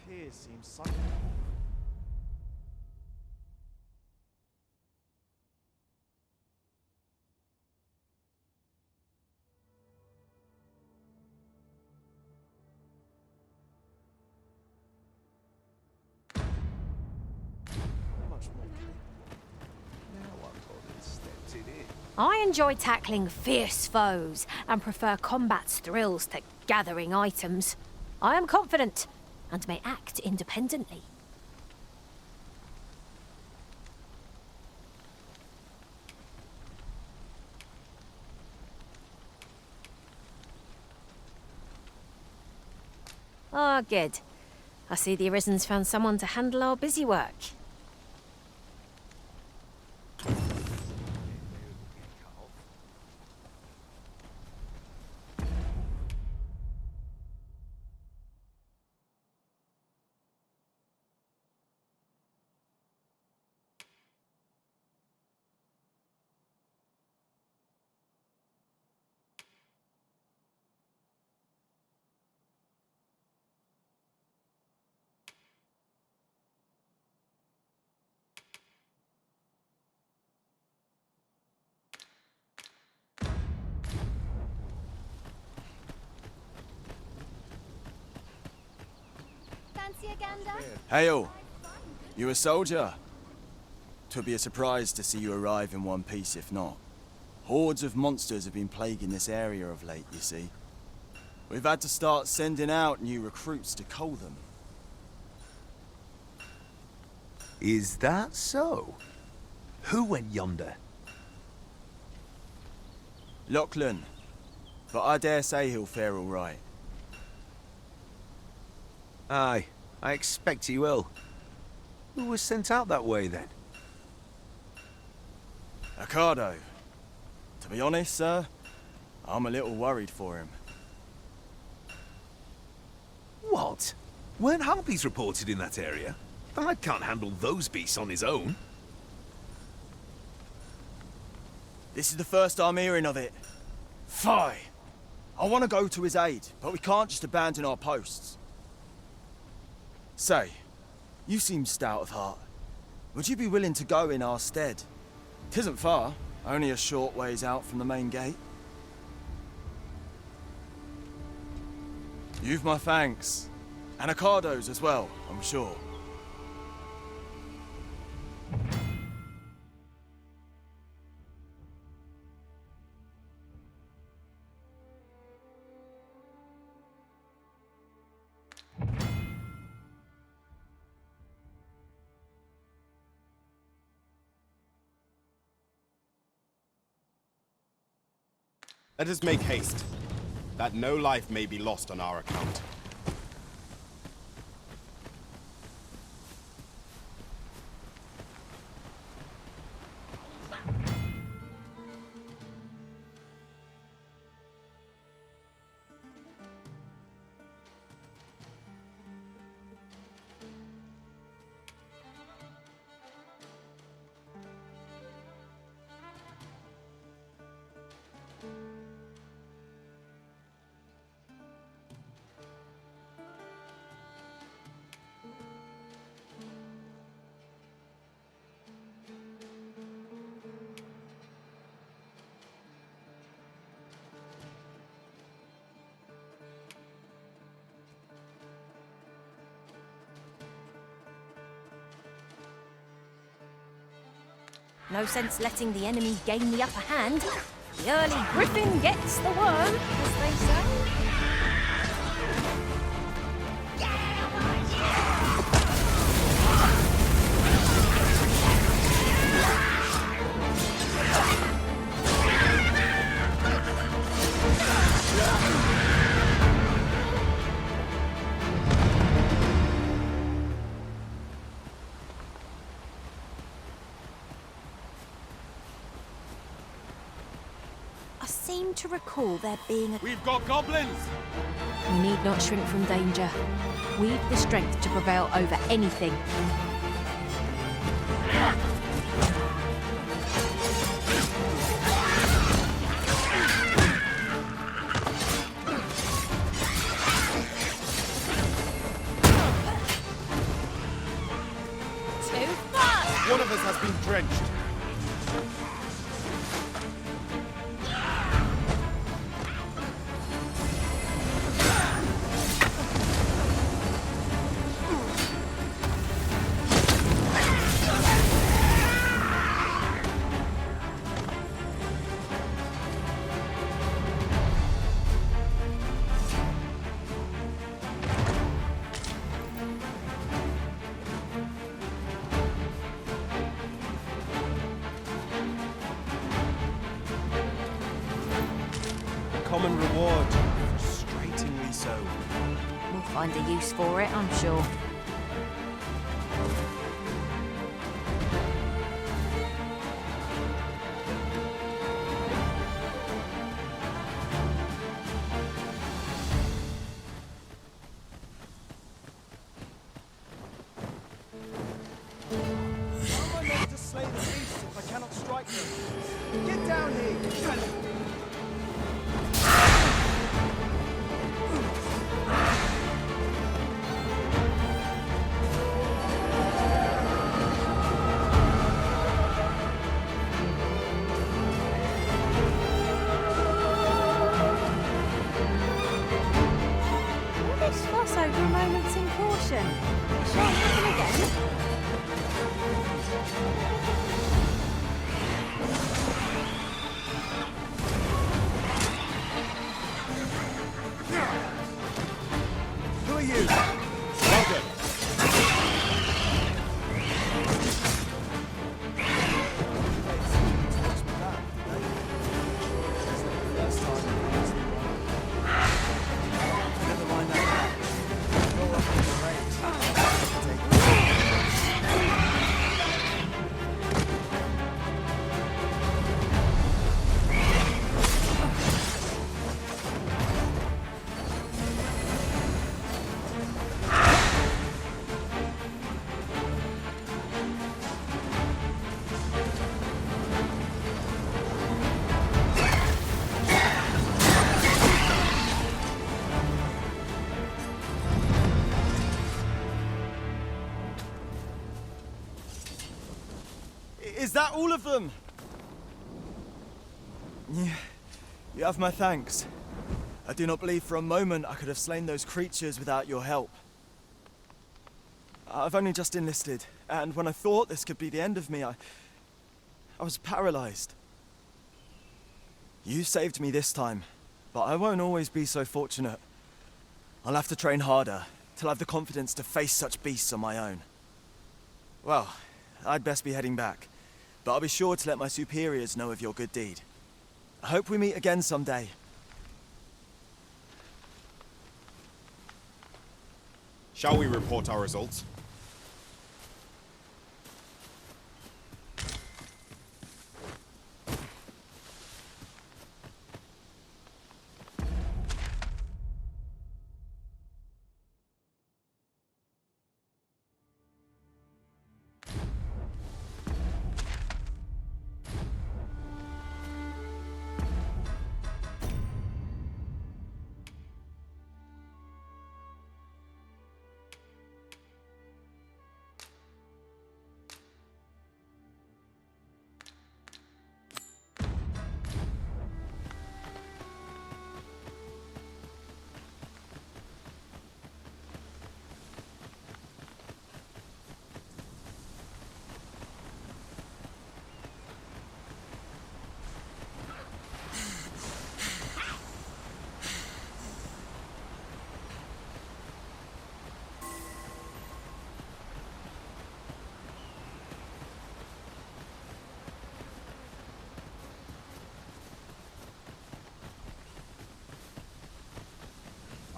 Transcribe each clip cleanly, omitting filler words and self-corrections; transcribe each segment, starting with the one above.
here seems so... I enjoy tackling fierce foes and prefer combat's thrills to gathering items. I am confident and may act independently. Ah, good. I see the Arisen's found someone to handle our busy work. Hail! You a soldier? 'Twould be a surprise to see you arrive in one piece if not. Hordes of monsters have been plaguing this area of late, you see. We've had to start sending out new recruits to cull them. Is that so? Who went yonder? Lachlan. But I dare say he'll fare all right. Aye, I expect he will. Who was sent out that way, then? Accardo. To be honest, sir, I'm a little worried for him. What? Weren't harpies reported in that area? The lad can't handle those beasts on his own. This is the first I'm hearing of it. Fie! I want to go to his aid, but we can't just abandon our posts. Say, you seem stout of heart. Would you be willing to go in our stead? 'Tisn't far, only a short ways out from the main gate. You've my thanks. And Accardo's as well, I'm sure. Let us make haste, that no life may be lost on our account. No sense letting the enemy gain the upper hand. The early griffin gets the worm, as they say. I seem to recall there being a... We've got goblins! We need not shrink from danger. We've the strength to prevail over anything. drenched. Common reward. Frustratingly so. We'll find a use for it, I'm sure. How am I meant to slay the beasts if I cannot strike them? Get down here! All this fuss over a moment's in caution. Shall I happen again? Who are you? Welcome. Never mind that. Roll up in the rage. Is that all of them? You have my thanks. I do not believe for a moment I could have slain those creatures without your help. I've only just enlisted, and when I thought this could be the end of me, I was paralyzed. You saved me this time, but I won't always be so fortunate. I'll have to train harder, till I have the confidence to face such beasts on my own. Well, I'd best be heading back, but I'll be sure to let my superiors know of your good deed. I hope we meet again someday. Shall we report our results?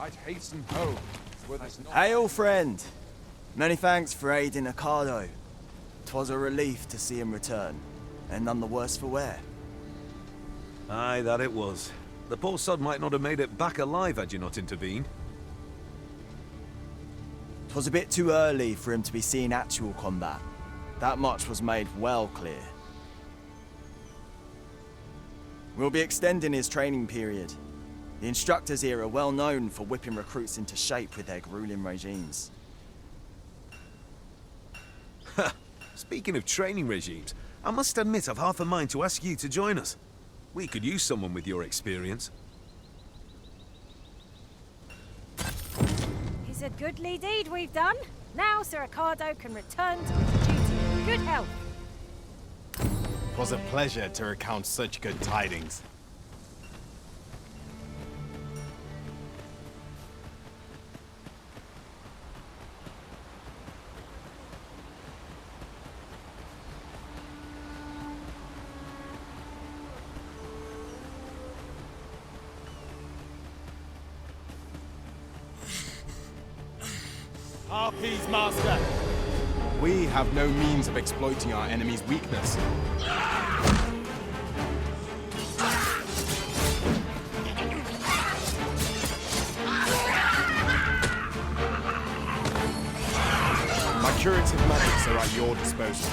I'd hasten home. Were this not Hail, friend! Many thanks for aiding Accardo. 'Twas a relief to see him return, and none the worse for wear. Aye, that it was. The poor sod might not have made it back alive had you not intervened. 'Twas a bit too early for him to be seeing actual combat. That much was made well clear. We'll be extending his training period. The instructors here are well known for whipping recruits into shape with their grueling regimes. Speaking of training regimes, I must admit I've half a mind to ask you to join us. We could use someone with your experience. It's a goodly deed we've done. Now Sir Accardo can return to his duty in good health. 'Twas a pleasure to recount such good tidings. Harpies, Master! We have no means of exploiting our enemy's weakness. My curative magics are at your disposal.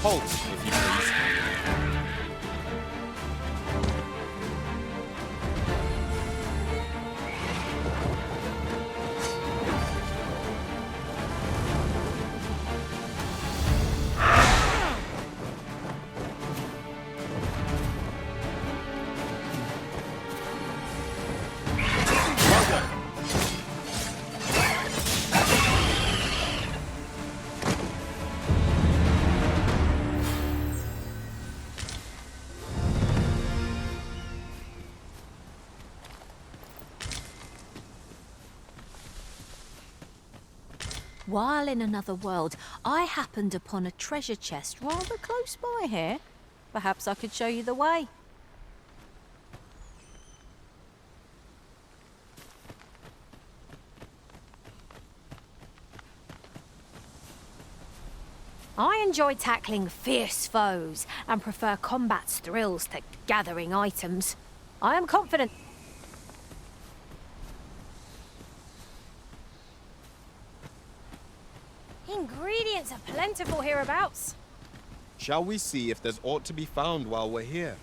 Halt, if you please. While in another world, I happened upon a treasure chest rather close by here. Perhaps I could show you the way. I enjoy tackling fierce foes and prefer combat's thrills to gathering items. I am confident. Ingredients are plentiful hereabouts. Shall we see if there's aught to be found while we're here?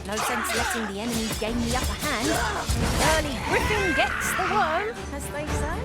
No sense letting the enemy gain the upper hand. Early griffin gets the worm, as they say.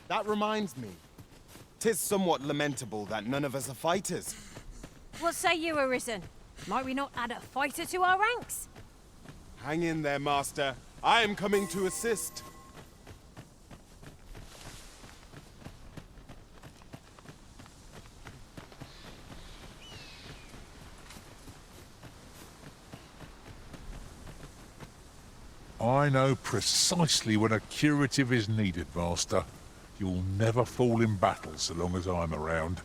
That reminds me. 'Tis somewhat lamentable that none of us are fighters. What say you, Arisen? Might we not add a fighter to our ranks? Hang in there, Master. I am coming to assist. I know precisely when a curative is needed, Master. You'll never fall in battle so long as I'm around.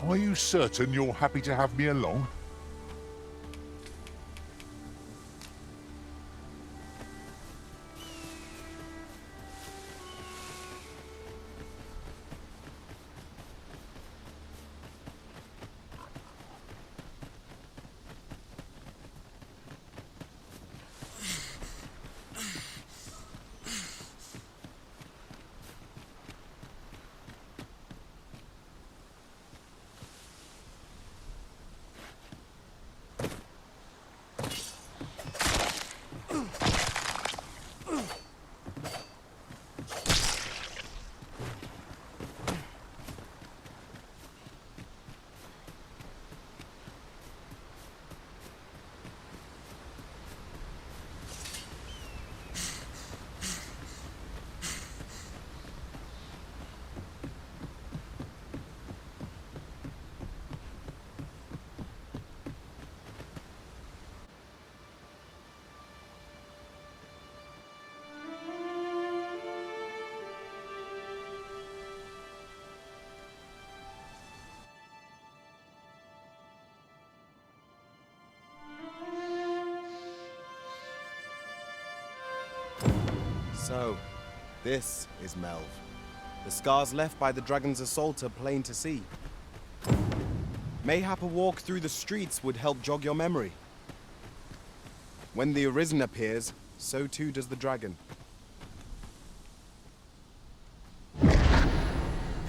Are you certain you're happy to have me along? So, this is Melve. The scars left by the dragon's assault are plain to see. Mayhap a walk through the streets would help jog your memory. When the Arisen appears, so too does the dragon.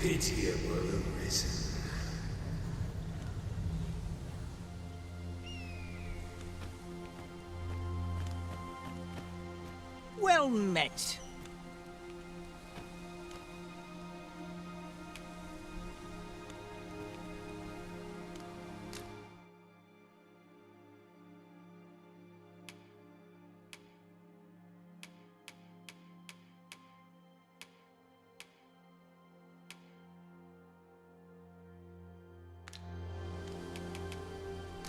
Pitiable Arisen. Well met.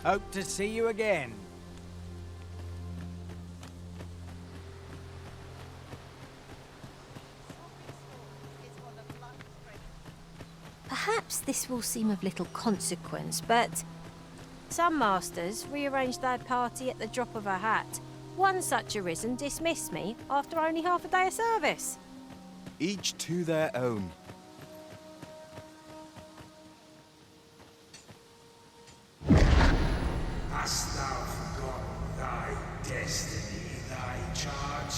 Hope to see you again. Perhaps this will seem of little consequence, but some masters rearrange their party at the drop of a hat. One such Arisen dismissed me after only half a day of service. Each to their own. Hast thou forgotten thy destiny, thy charge?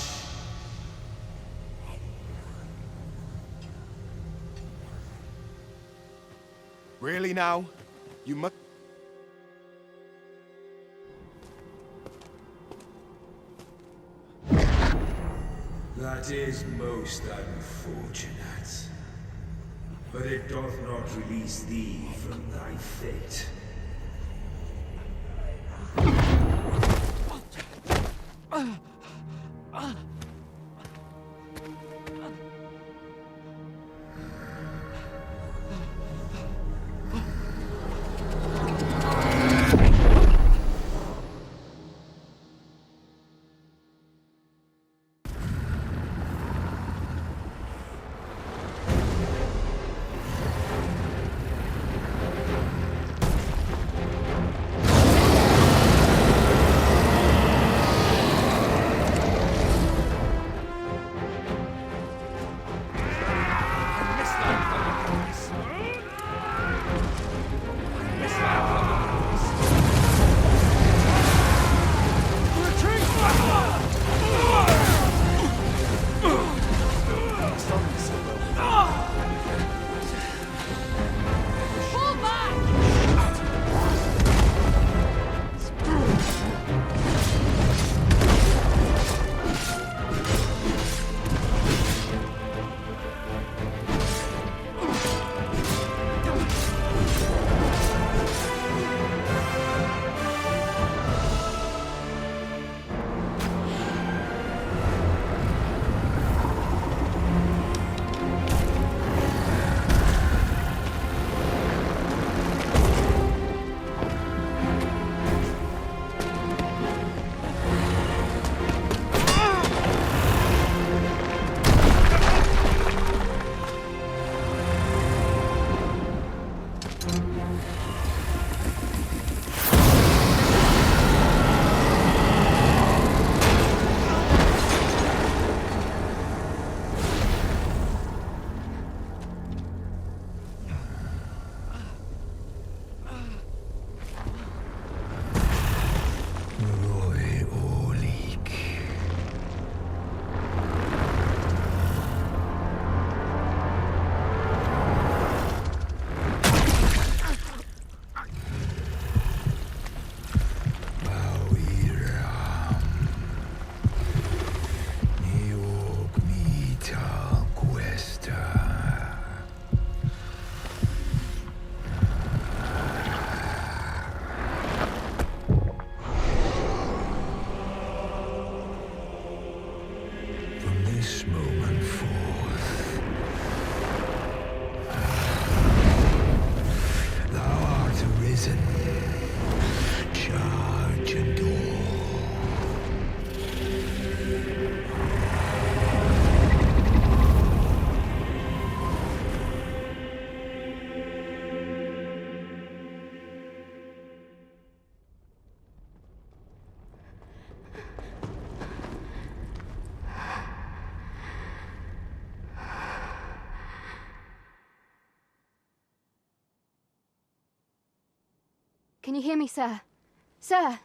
Really now? You must... That is most unfortunate. But it doth not release thee from thy fate. Can you hear me, sir? Sir,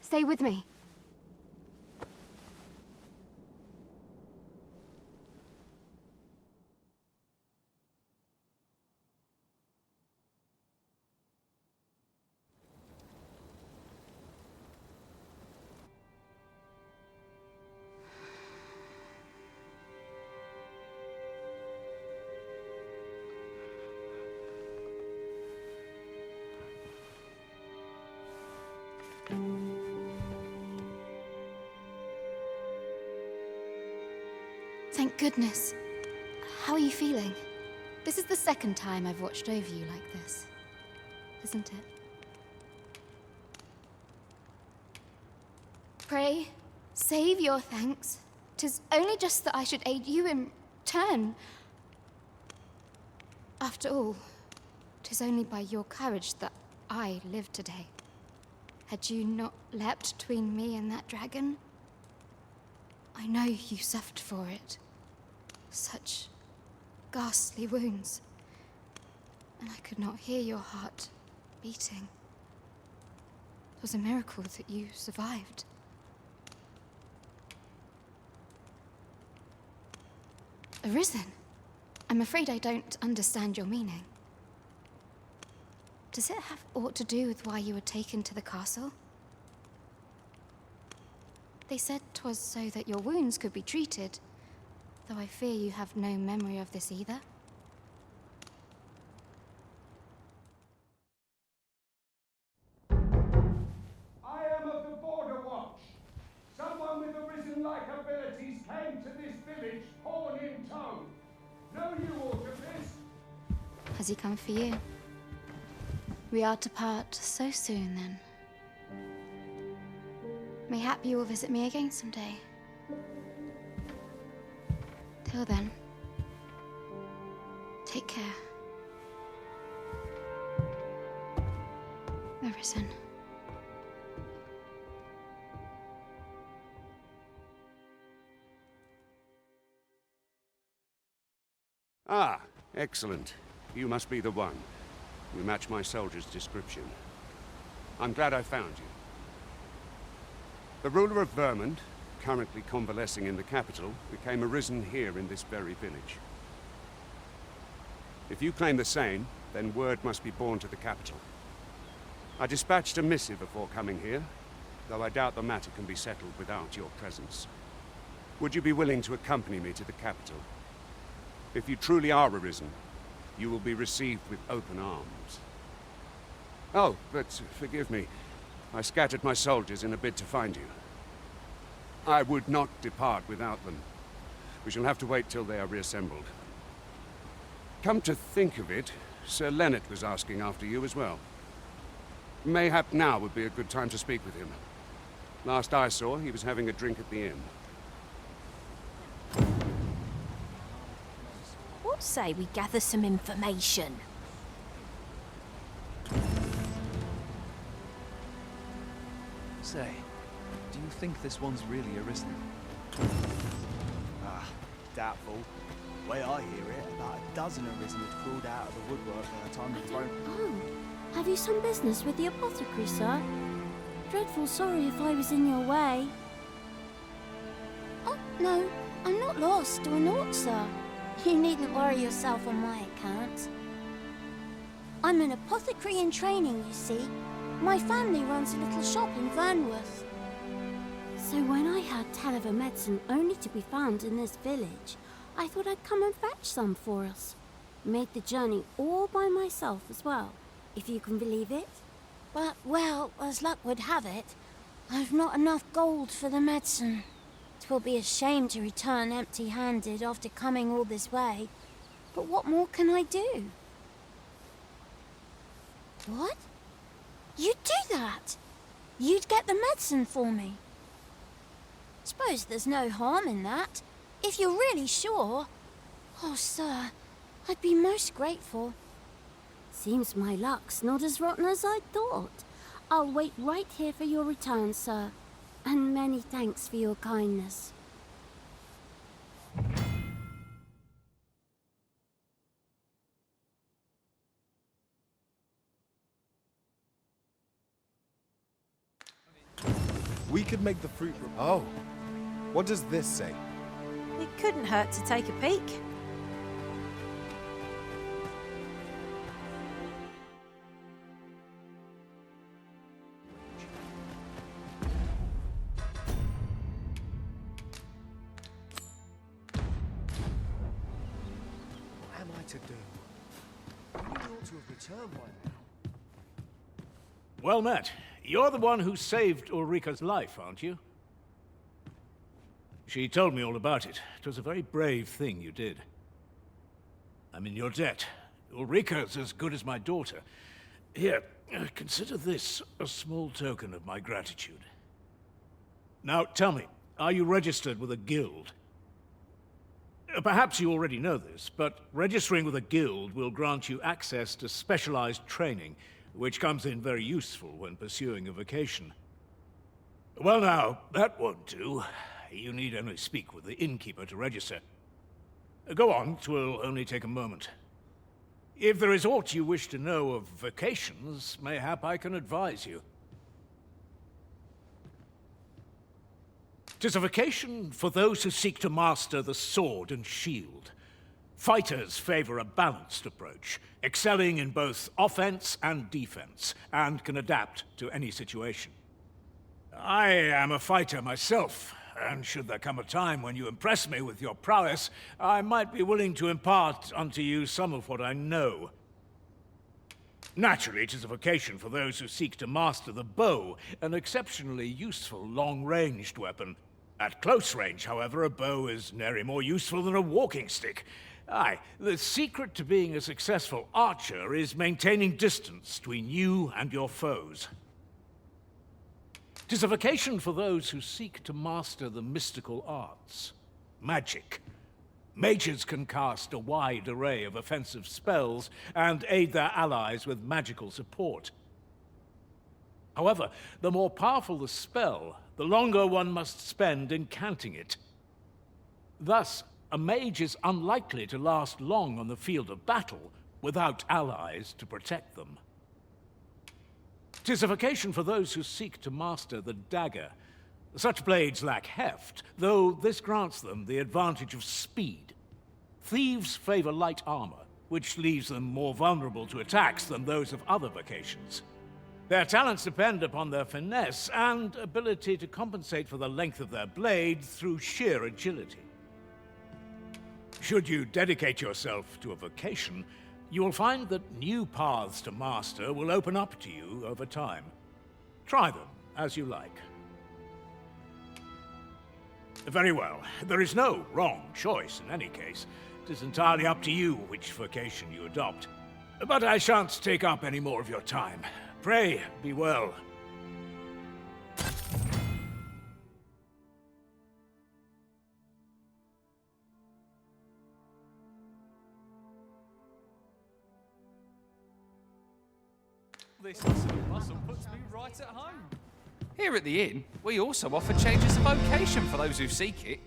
stay with me. Thank goodness. How are you feeling? This is the second time I've watched over you like this, isn't it? Pray, save your thanks. 'Tis only just that I should aid you in turn. After all, 'tis only by your courage that I live today. Had you not leapt between me and that dragon, I know you suffered for it. Such ghastly wounds. And I could not hear your heart beating. It was a miracle that you survived. Arisen? I'm afraid I don't understand your meaning. Does it have aught to do with why you were taken to the castle? They said 'twas so that your wounds could be treated, though I fear you have no memory of this either. I am of the Border Watch. Someone with arisen-like abilities came to this village, horn in tow. Know you aught of this? Has he come for you? We are to part so soon, then. Mayhap you will visit me again someday. Till then, take care. Arisen. Ah, excellent. You must be the one. You match my soldier's description. I'm glad I found you. The ruler of Vermund, currently convalescing in the capital, became arisen here in this very village. If you claim the same, then word must be borne to the capital. I dispatched a missive before coming here, though I doubt the matter can be settled without your presence. Would you be willing to accompany me to the capital? If you truly are arisen, you will be received with open arms. Oh, but forgive me. I scattered my soldiers in a bid to find you. I would not depart without them. We shall have to wait till they are reassembled. Come to think of it, Sir Lennart was asking after you as well. Mayhap now would be a good time to speak with him. Last I saw, he was having a drink at the inn. What say we gather some information? Say, do you think this one's really arisen? Ah, doubtful. The way I hear it, about a dozen arisen had crawled out of the woodwork by the time the throne... Oh, have you some business with the apothecary, sir? Dreadful sorry if I was in your way. Oh, no, I'm not lost or naught, sir. You needn't worry yourself on my account. I'm an apothecary in training, you see. My family runs a little shop in Vernworth. So when I heard tell of a medicine only to be found in this village, I thought I'd come and fetch some for us. Made the journey all by myself as well, if you can believe it. But, well, as luck would have it, I've not enough gold for the medicine. 'Twill be a shame to return empty-handed after coming all this way. But what more can I do? What? You'd do that? You'd get the medicine for me? Suppose there's no harm in that, if you're really sure. Oh, sir, I'd be most grateful. Seems my luck's not as rotten as I thought. I'll wait right here for your return, sir. And many thanks for your kindness. We could make the fruit... Oh. What does this say? It couldn't hurt to take a peek. What am I to do? You ought to have returned by now. Well met. You're the one who saved Ulrika's life, aren't you? She told me all about it. It was a very brave thing you did. I'm in your debt. Ulrika's as good as my daughter. Here, consider this a small token of my gratitude. Now, tell me, are you registered with a guild? Perhaps you already know this, but registering with a guild will grant you access to specialized training, which comes in very useful when pursuing a vocation. Well now, that won't do. You need only speak with the innkeeper to register. Go on, 'twill only take a moment. If there is aught you wish to know of vocations, mayhap I can advise you. 'Tis a vocation for those who seek to master the sword and shield. Fighters favor a balanced approach, excelling in both offense and defense, and can adapt to any situation. I am a fighter myself, and should there come a time when you impress me with your prowess, I might be willing to impart unto you some of what I know. Naturally, it is a vocation for those who seek to master the bow, an exceptionally useful long-ranged weapon. At close range, however, a bow is nary more useful than a walking stick. Aye, the secret to being a successful archer is maintaining distance between you and your foes. 'Tis a vocation for those who seek to master the mystical arts. Magic. Mages can cast a wide array of offensive spells and aid their allies with magical support. However, the more powerful the spell, the longer one must spend incanting it. Thus, a mage is unlikely to last long on the field of battle without allies to protect them. 'Tis a vocation for those who seek to master the dagger. Such blades lack heft, though this grants them the advantage of speed. Thieves favor light armor, which leaves them more vulnerable to attacks than those of other vocations. Their talents depend upon their finesse and ability to compensate for the length of their blade through sheer agility. Should you dedicate yourself to a vocation, you will find that new paths to master will open up to you over time. Try them as you like. Very well. There is no wrong choice in any case. It is entirely up to you which vocation you adopt. But I shan't take up any more of your time. Pray, be well. This muscle puts me right at home. Here at the inn, we also offer changes of vocation for those who seek it.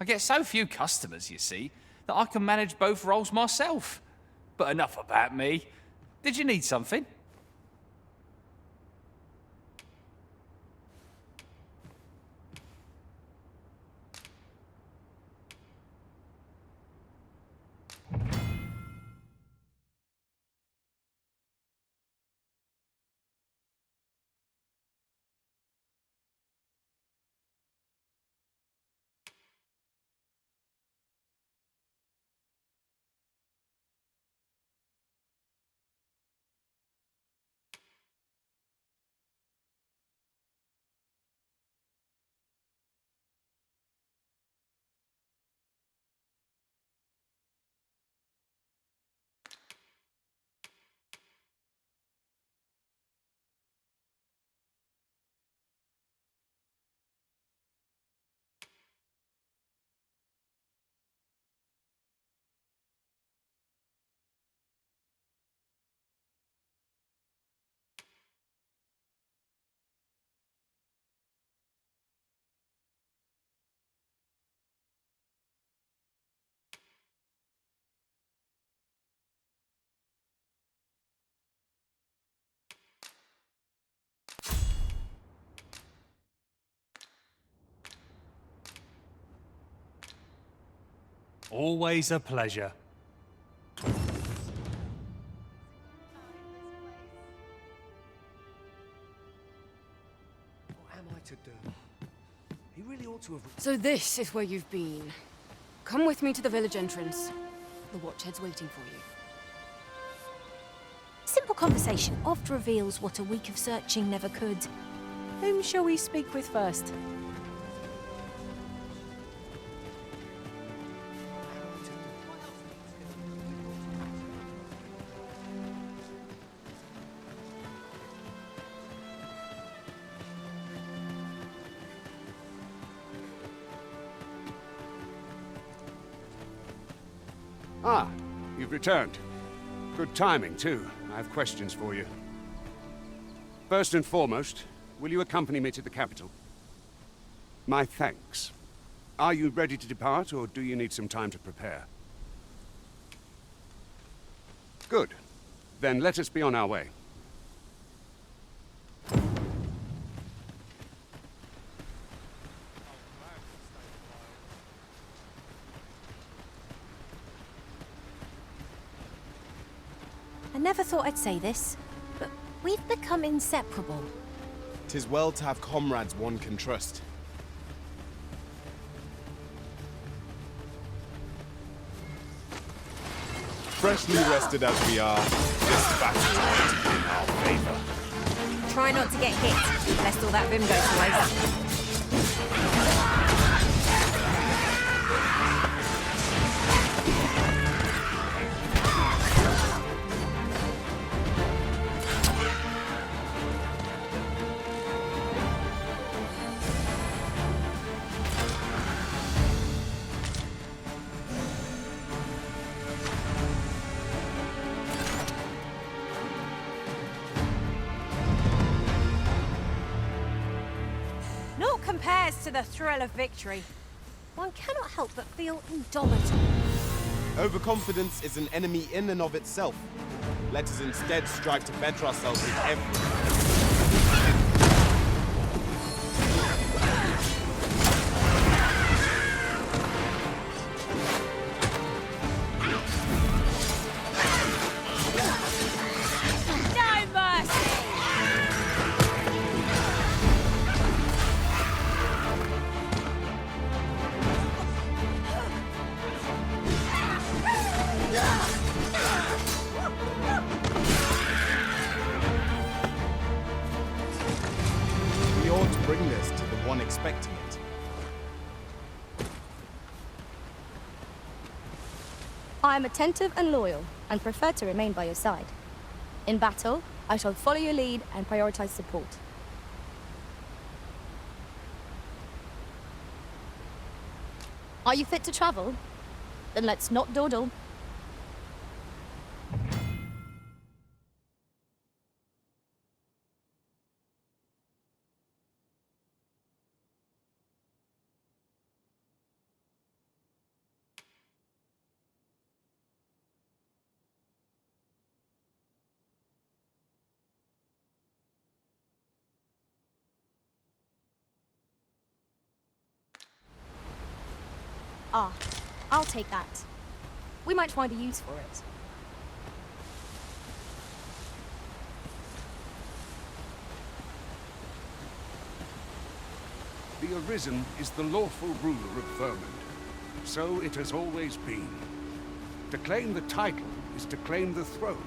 I get so few customers, you see, that I can manage both roles myself. But enough about me. Did you need something? Always a pleasure. What am I to do? He really ought to have... So this is where you've been. Come with me to the village entrance. The watchhead's waiting for you. Simple conversation oft reveals what a week of searching never could. Whom shall we speak with first? Ah, you've returned. Good timing, too. I have questions for you. First and foremost, will you accompany me to the capital? My thanks. Are you ready to depart, or do you need some time to prepare? Good. Then let us be on our way. I never thought I'd say this, but we've become inseparable. 'Tis well to have comrades one can trust. Freshly rested as we are, this battle ought to be in our favor. Try not to get hit, lest all that vim goes to waste. Compares to the thrill of victory. One cannot help but feel indomitable. Overconfidence is an enemy in and of itself. Let us instead strive to better ourselves with every... bring this to the one expecting it. I am attentive and loyal, and prefer to remain by your side. In battle, I shall follow your lead and prioritize support. Are you fit to travel? Then let's not dawdle. Ah, I'll take that. We might find a use for it. The Arisen is the lawful ruler of Vermund. So it has always been. To claim the title is to claim the throne.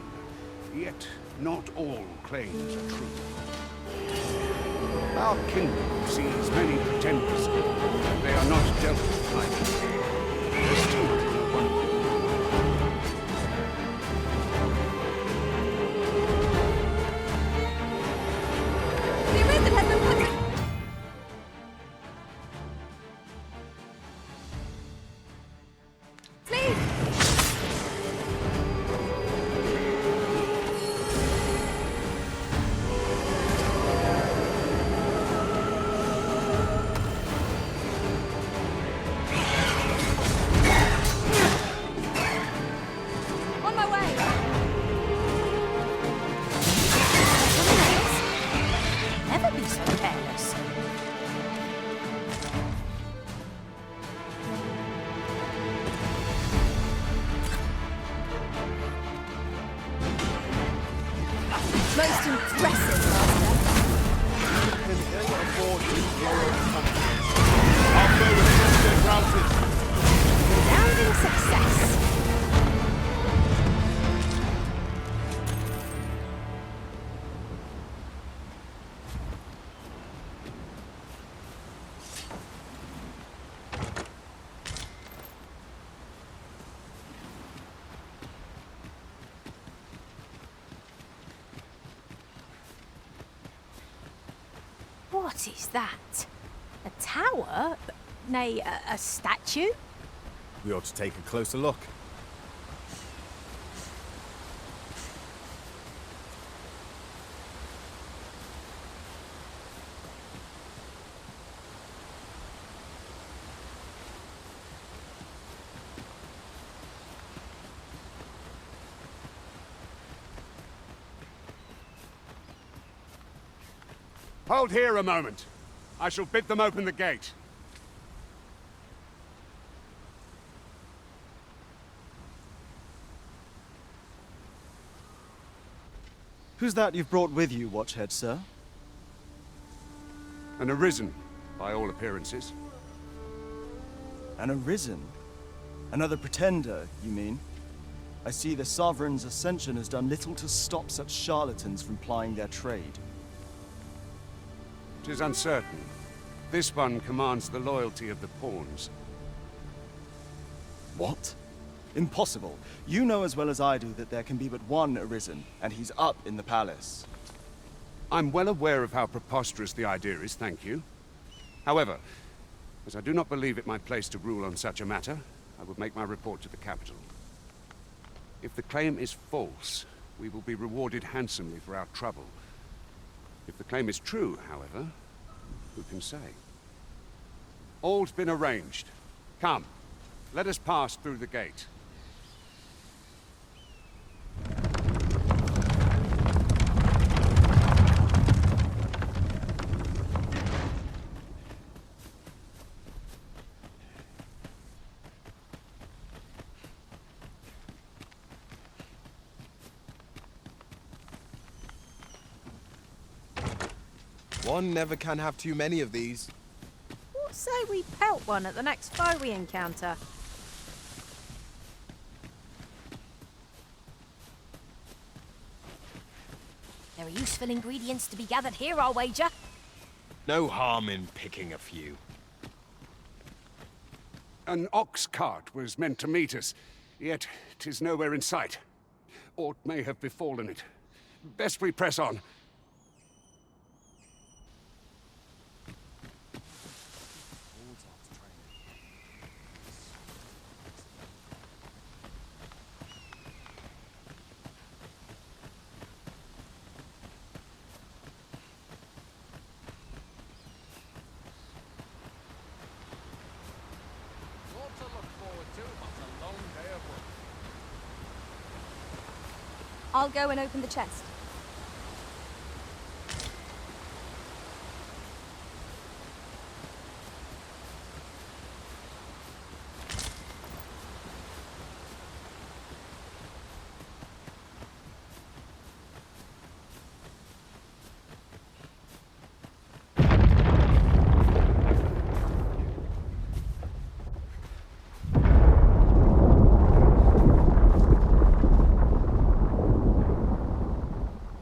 Yet, not all claims are true. Our kingdom sees many pretenders. They are not dealt with lightly. There's too much in one thing. The Arisen has been put in... Most impressive, Master. Can ill afford this royal confidence. Our foe is been routed. Resounding success. What is that? A tower? Nay, a statue? We ought to take a closer look. Hold here a moment. I shall bid them open the gate. Who's that you've brought with you, Watchhead, sir? An arisen, by all appearances. An arisen? Another pretender, you mean? I see the Sovereign's ascension has done little to stop such charlatans from plying their trade. 'Tis uncertain. This one commands the loyalty of the pawns. What? Impossible. You know as well as I do that there can be but one arisen, and he's up in the palace. I'm well aware of how preposterous the idea is, thank you. However, as I do not believe it my place to rule on such a matter, I will make my report to the capital. If the claim is false, we will be rewarded handsomely for our trouble. If the claim is true, however, who can say? All's been arranged. Come, let us pass through the gate. One never can have too many of these. What say we pelt one at the next foe we encounter? There are useful ingredients to be gathered here, I'll wager. No harm in picking a few. An ox cart was meant to meet us, yet 'tis nowhere in sight. Aught may have befallen it. Best we press on. I'll go and open the chest.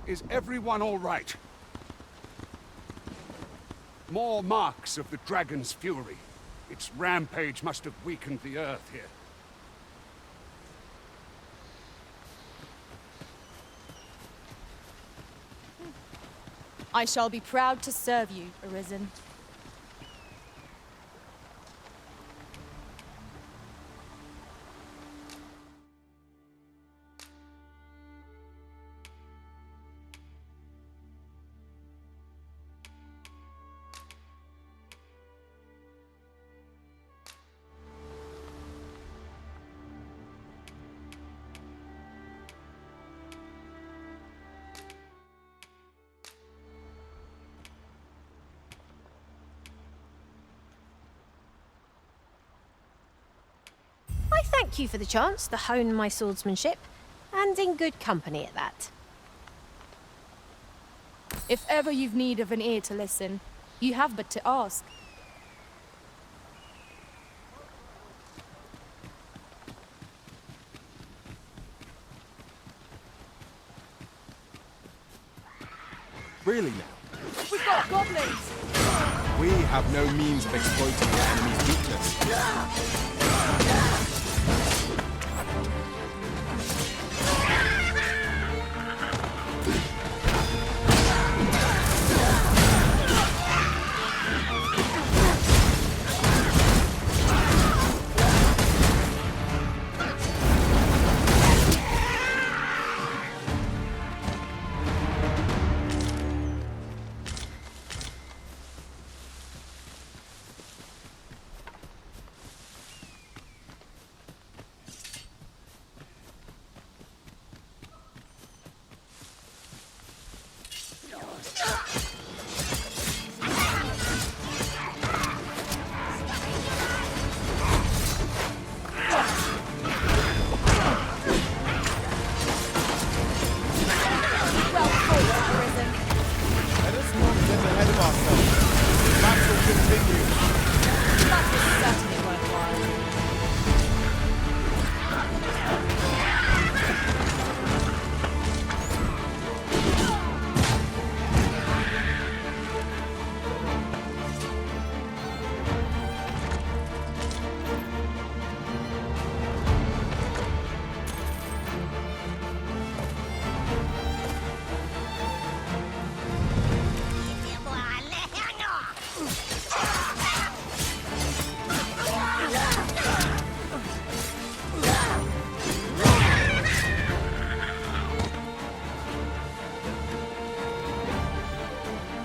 Is everyone all right? More marks of the dragon's fury. Its rampage must have weakened the earth here. I shall be proud to serve you, Arisen. Thank you for the chance to hone my swordsmanship, and in good company at that. If ever you've need of an ear to listen, you have but to ask. Really now? We've got goblins! We have no means of exploiting the enemy's weakness.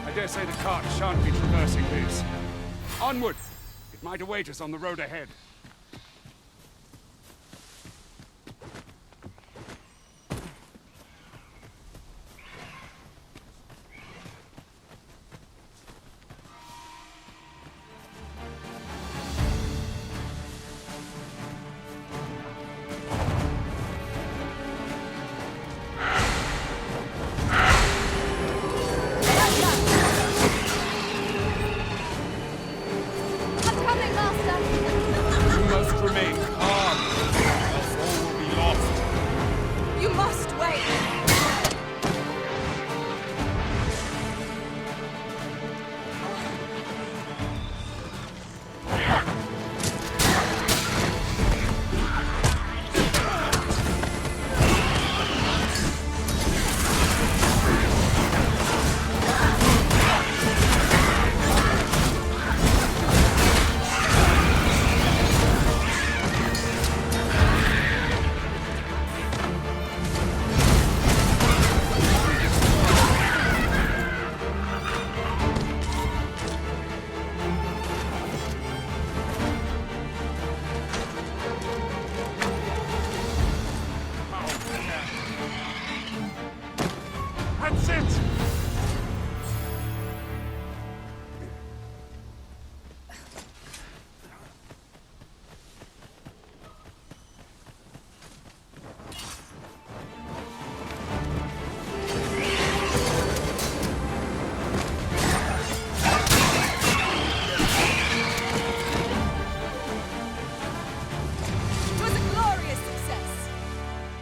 I dare say the cart shan't be traversing this. Onward! It might await us on the road ahead.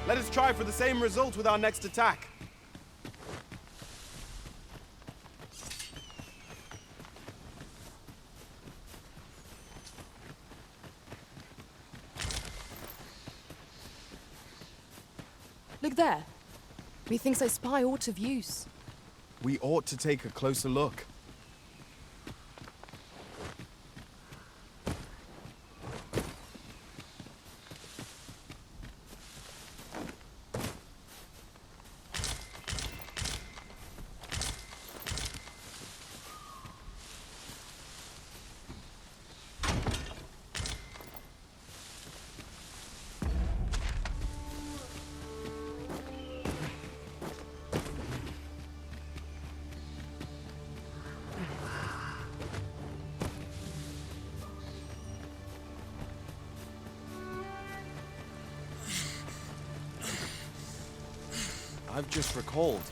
Let us try for the same result with our next attack. Look there. Methinks I spy aught of use. We ought to take a closer look. I've just recalled.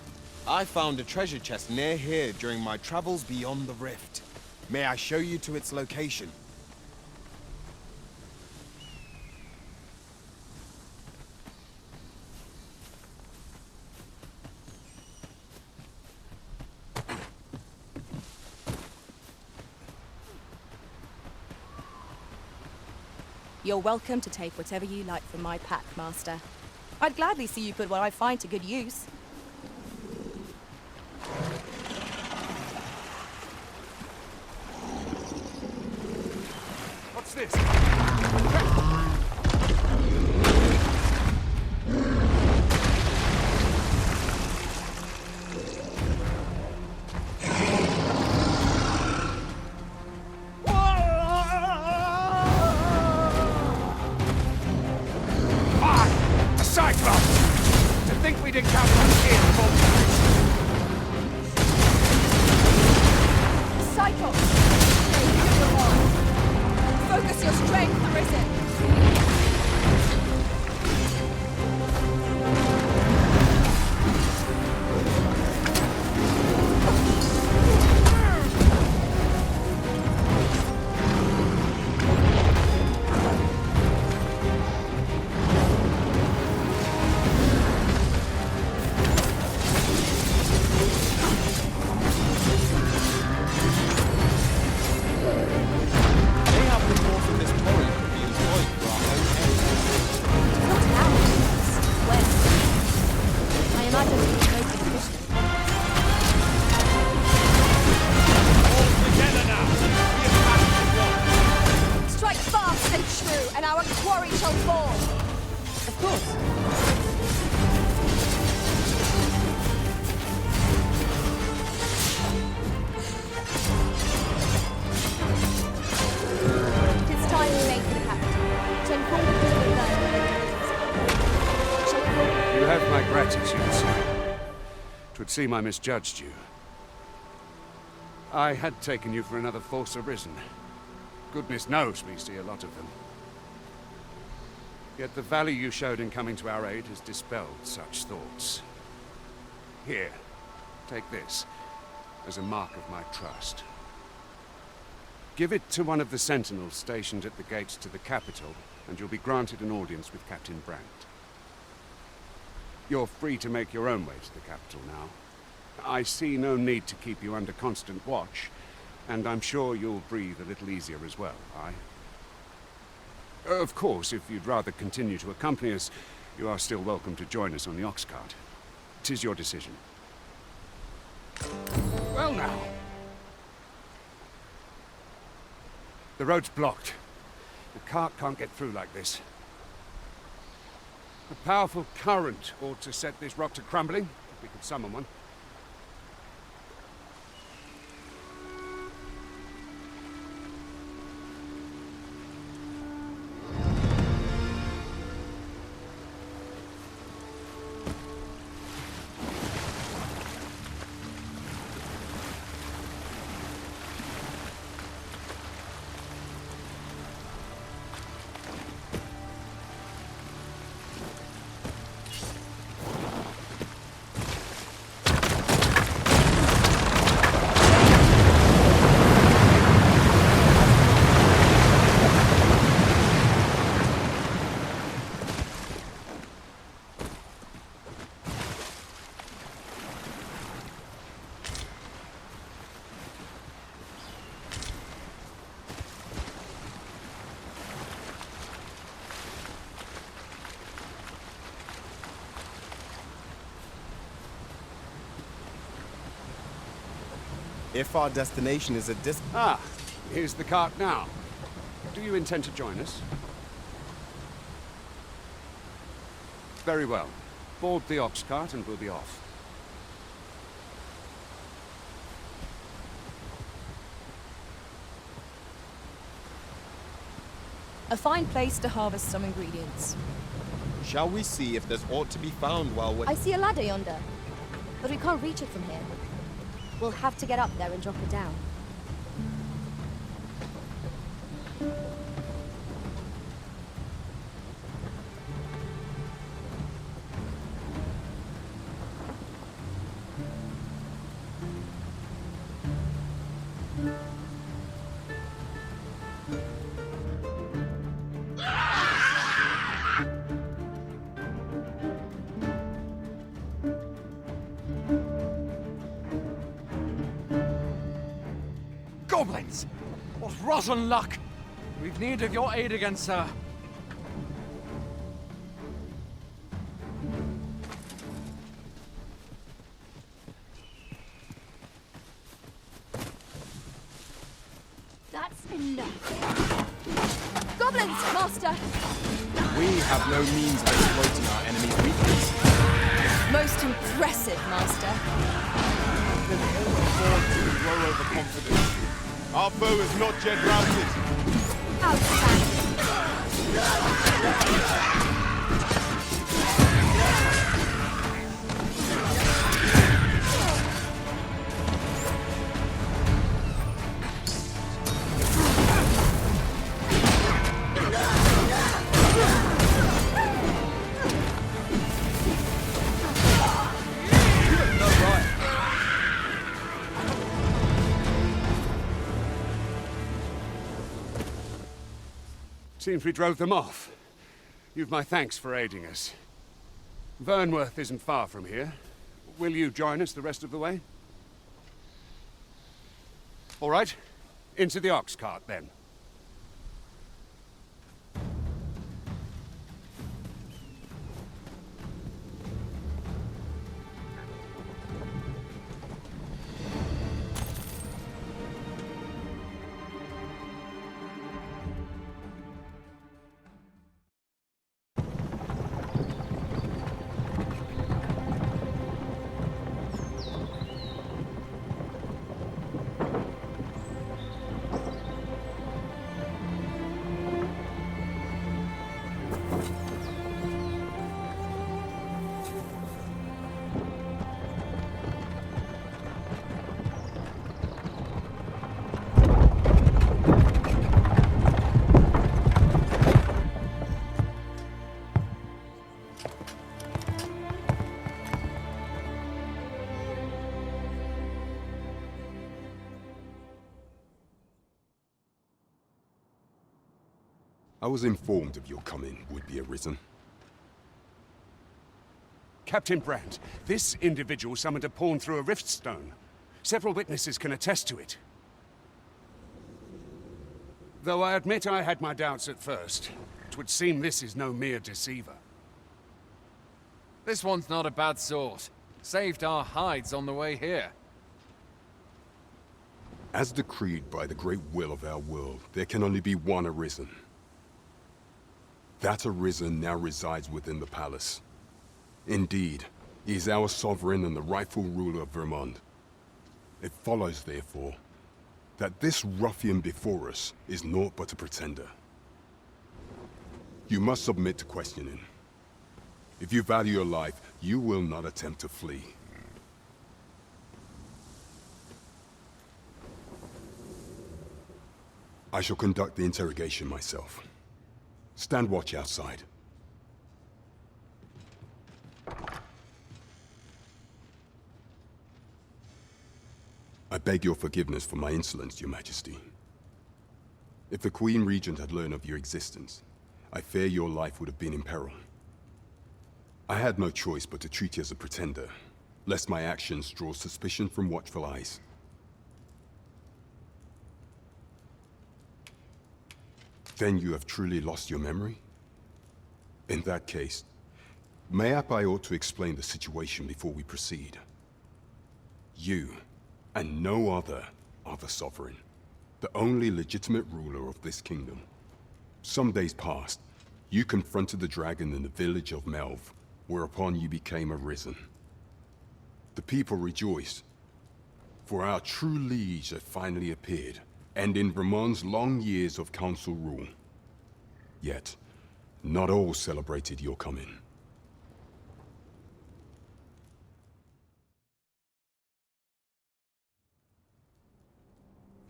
I found a treasure chest near here during my travels beyond the rift. May I show you to its location? You're welcome to take whatever you like from my pack, Master. I'd gladly see you put what I find to good use. What's this? A cyclops! To think we'd encounter one here before Cyclops! Focus your strength, Risen! Strike fast and true, and our quarry shall fall! Of course. It's time we make for the capital. To inform the people there. You have my gratitude, sir. 'Twould seem I misjudged you. I had taken you for another Force Arisen. Goodness knows we see a lot of them. Yet the value you showed in coming to our aid has dispelled such thoughts. Here, take this, as a mark of my trust. Give it to one of the sentinels stationed at the gates to the capital, and you'll be granted an audience with Captain Brandt. You're free to make your own way to the capital now. I see no need to keep you under constant watch, and I'm sure you'll breathe a little easier as well, aye? Of course, if you'd rather continue to accompany us, you are still welcome to join us on the ox cart. 'Tis your decision. Well now. The road's blocked. The cart can't get through like this. A powerful current ought to set this rock to crumbling, if we could summon one. If our destination is a Ah, here's the cart now. Do you intend to join us? Very well. Board the ox cart and we'll be off. A fine place to harvest some ingredients. Shall we see if there's aught to be found while we're... I see a ladder yonder, but we can't reach it from here. We'll have to get up there and drop it down. goblins! What rotten luck! We've need of your aid again, sir. That's enough. Goblins, master! We have no means of exploiting our enemy's weakness. Most impressive, master. Can ever afford to grow overconfident. Our foe is not yet routed. Outstanding. Seems we drove them off. You've my thanks for aiding us. Vernworth isn't far from here. Will you join us the rest of the way? All right. Into the ox cart, then. I was informed of your coming would be arisen. Captain Brandt, this individual summoned a pawn through a rift stone. Several witnesses can attest to it. Though I admit I had my doubts at first, it would seem this is no mere deceiver. This one's not a bad sort. Saved our hides on the way here. As decreed by the great will of our world, there can only be one arisen. That arisen now resides within the palace. Indeed, he is our sovereign and the rightful ruler of Vermont. It follows, therefore, that this ruffian before us is naught but a pretender. You must submit to questioning. If you value your life, you will not attempt to flee. I shall conduct the interrogation myself. Stand watch outside. I beg your forgiveness for my insolence, Your Majesty. If the Queen Regent had learned of your existence, I fear your life would have been in peril. I had no choice but to treat you as a pretender, lest my actions draw suspicion from watchful eyes. Then you have truly lost your memory? In that case, mayhap I ought to explain the situation before we proceed. You, and no other, are the sovereign, the only legitimate ruler of this kingdom. Some days past, you confronted the dragon in the village of Melve, whereupon you became arisen. The people rejoiced, for our true liege had finally appeared, ending Vermont's long years of council rule. Yet, not all celebrated your coming.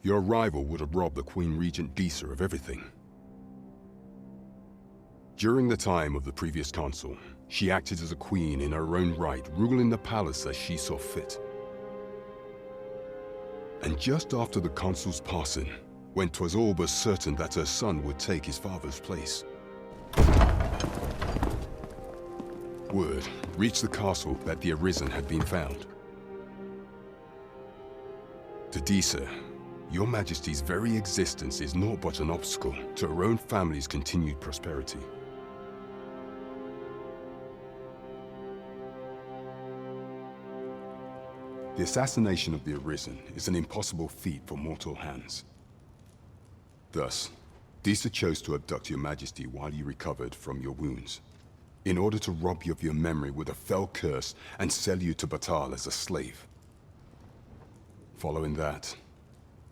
Your arrival would have robbed the Queen Regent Disa of everything. During the time of the previous council, she acted as a queen in her own right, ruling the palace as she saw fit. And just after the consul's passing, when 'twas all but certain that her son would take his father's place, word reached the castle that the Arisen had been found. To Disa, Your Majesty's very existence is naught but an obstacle to our own family's continued prosperity. The assassination of the Arisen is an impossible feat for mortal hands. Thus, Disa chose to abduct your Majesty while you recovered from your wounds, in order to rob you of your memory with a fell curse and sell you to Batal as a slave. Following that,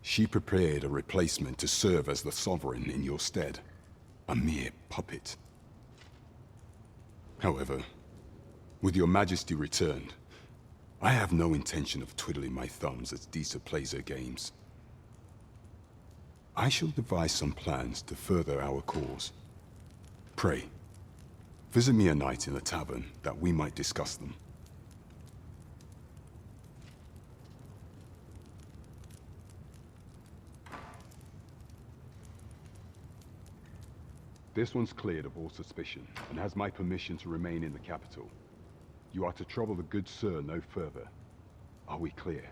she prepared a replacement to serve as the Sovereign in your stead, a mere puppet. However, with your Majesty returned, I have no intention of twiddling my thumbs as Disa plays her games. I shall devise some plans to further our cause. Pray, visit me a night in the tavern that we might discuss them. This one's cleared of all suspicion and has my permission to remain in the capital. You are to trouble the good sir no further. Are we clear?